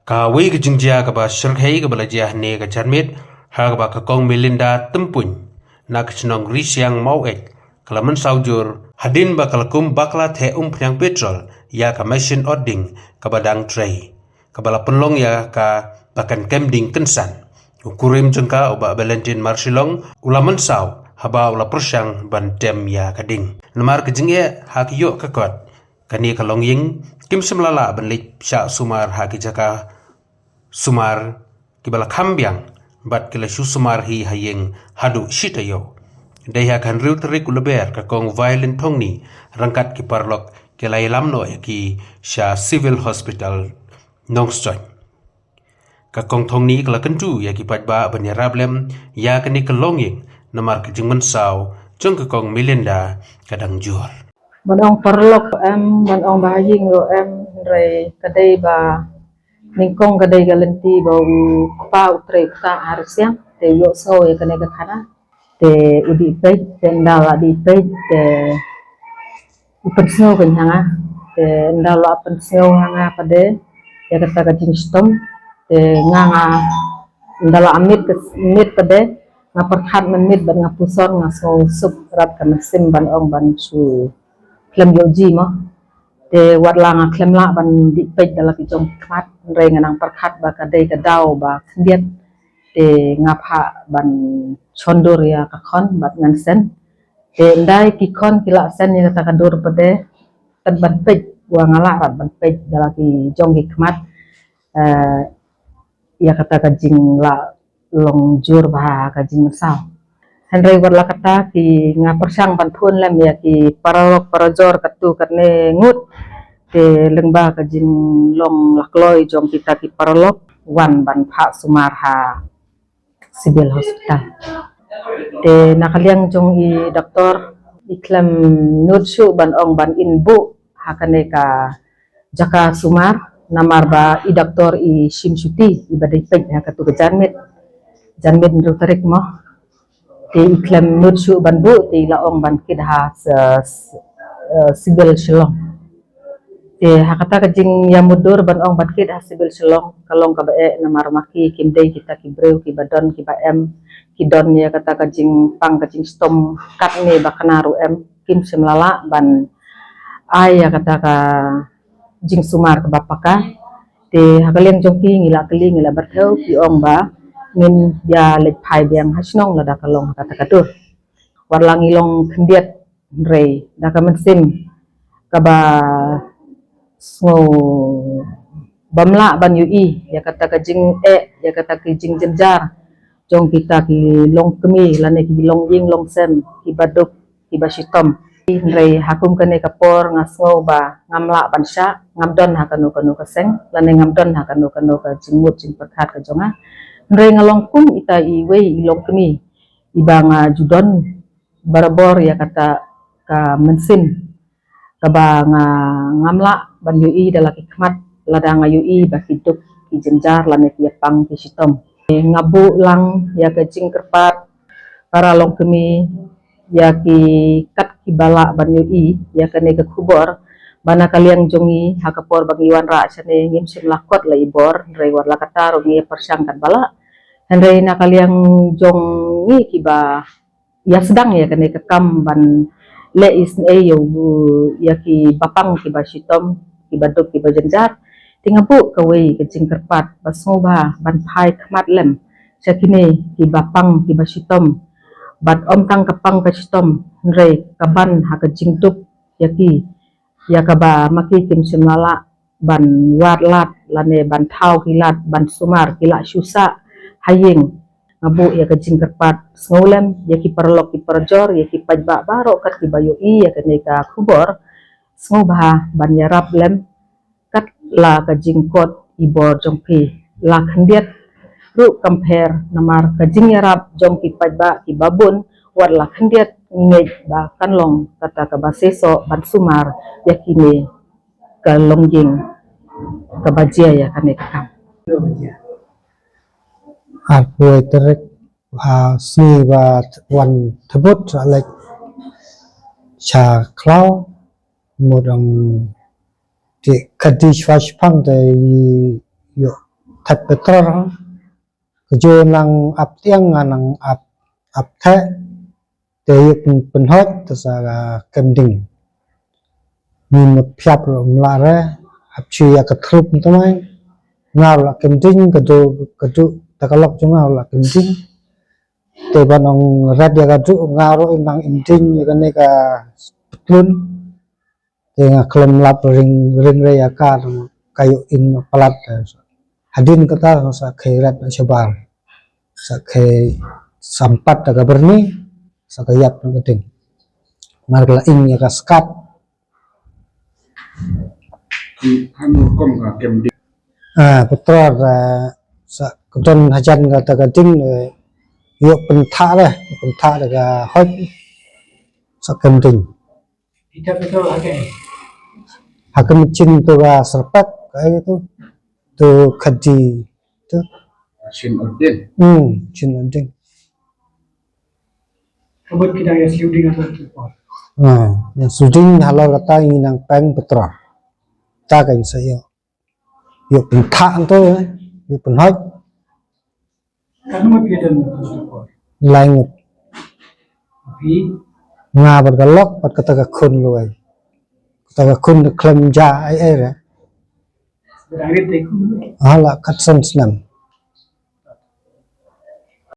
Ka wei ke jingjia ka ba shirkhei ka balajiah ne ka charmit ha ka ba ka kong Melinda tempuny na ka chnong risiang mauek kalaman saujur hadin ba kalakum bakla the pnyang petrol ya ka machine odding ka badang tray ka bala penlong ya ka bakan kemding kensan ukurim jengka oba Valentin Marsilong ulaman sau haba ula persyang ban tem ya kading namar ke jingye ha ki yo ka kot kani kalong ying kim semlala benlik sya sumar ha ki jaka sumar kibala kambiang bat kila shu sumar hi hayeng hadu shitayo daya kan riu terik uleber ka kong violent thongni rangkat ki parlok kila ilamno ki sha civil hospital nongstoy ka kong thongni kala kentu ya ki patba banyarablem ya kani kalonging namar ki jingman saw jong ka kong Melinda kadang jur Bạn perlok bạn bahing ro re kadai ba ningkong kadai galenti bau pa utre ta harusnya te yo so ya kane ka khana te udi pe te ndala di pe te upensno kan hanga te ndala upensno hanga pade ya kata ka jingstom te nganga ndala amit pade ngaperkhat menit ban ngapusor ngaso sup rat kan sim ban su klem yoji mo te warlanga klem la ban di pej dala ki jom khat renga nang perkhat ba kadai ka dau ba khndiet te ngapha ban chondur ya ka khon bat ngan sen te ndai ki khon kila sen ya ta kadur pede tan ban pej wa ngala rat ban pej dala ki jong ki khmat ya kata ka jing la long jur ba ka jing masau Henry warla kata ki nga persang bantuan lem ya ki parajor katu karne ngut te lengba ka jing long lakloi jom kita ki paralok wan ban pha sumar ha civil hospital te nakaliang jong i doktor iklam nutsu ban ong ban inbu hakane ka jaka sumar namar ba i doktor i shimshuti i badai pej ha katu ka janmit nutarik mo te iklam nutsu ban bu te laong ban kidha civil shilong te hakata ka jing ya mudur ban ong ban kidha civil shilong kalong ka bae namar maki kindai kita ki breu ki badon ki ba ki don ya kata ka jing pang ka jing stom kat ne bakana ru kim semlala ban ai ya kata ka jing sumar ka bapaka te hakaleng jongki ngila bertheu ki ong ba ngin ya lek phai biang hasnong la da kalong kata kadur warlangi long khndiet re da ka mensim ka ba ngo bamla ban ui ya kata ka jing ya kata ki jing jenjar jong kita ki long kemi lane ki long ying long sem ki baduk ki basitom re hakum kane kapor ngasngo ba ngamla bansha ngamdon hakanu kaseng lane ngamdon hakanu ka jingmut jing perkhat ka jonga re ngalong kum ita iwe ilong kemi ibanga judon barabor ya kata ka mensin kaba ngamla ban yui dala ki khmat lada nga yui ba kiduk ki jenjar lane ki pang ki sitom ngabu lang ya ka jing kerpat para long kemi ya ki kat ki bala ban yui ya kane ka kubor bana kaliang jongi hakapor bagi wan ra chane ngim sim lakot la ibor re war la kata rongi persang kan bala henre na kaliang jongi ki ba ya sedang ya kane ka kam ban le is yo ya ki bapang ki ba sitom ki baduk ki ba jenjar tingabu kawe ke jing kerpat basngoba ban phai khmat lem sakine ki bapang ki ba sitom bat om tang kapang ka sitom re kaban ha ka jingtup yaki ya kaba maki kim simala ban wat lat lane ban thau hilat ban sumar kila syusa hayeng ngabu ya ka jing kerpat snolem yaki perlok ki perjor yaki pajba baro kat ki bayu i ya ka ka kubor sngoba ban yarap lem kat la ka jingkot ibor jongpi la khndiet ru compare namar ka jing yarap jong ki pajba ki babun war la khndiet ngej ba kanlong kata ka baseso ban sumar yakine ka longjing ka bajia ya kane kam Aku terek si wa wan tebut like cha klau modang di kadi swash pang de yo thật betul kejo nang ap tiang nang ap the te penhot tersa kending min một phiap rom la re ap chi ya ka thrup tamai ngau la kending kedo takalok jo ngau la kending te banong radia ka du ngau ro nang inding ya ne ka betlun te nga klem lap ring re ya ka kayu in palat hadin kata sa khairat shabar sa khay sampat daga berni sa kayap ng gating marla in ya kaskat putra sa kudon hajan kata gating yo pentha daga hoj sa kending hakem cin tu ga serpak kayak gitu tu kaji tu cin odin Kabut kita ya sluding atau apa? yang suding halau kata ingin nang peng putra ta kan saya yo pentha tu yo penhoj Kan mau piada apa? lain Tapi nga bergalok pat kata ka kun luai kata ka kun klem ja ai ra berakhir teku. hala katsan snam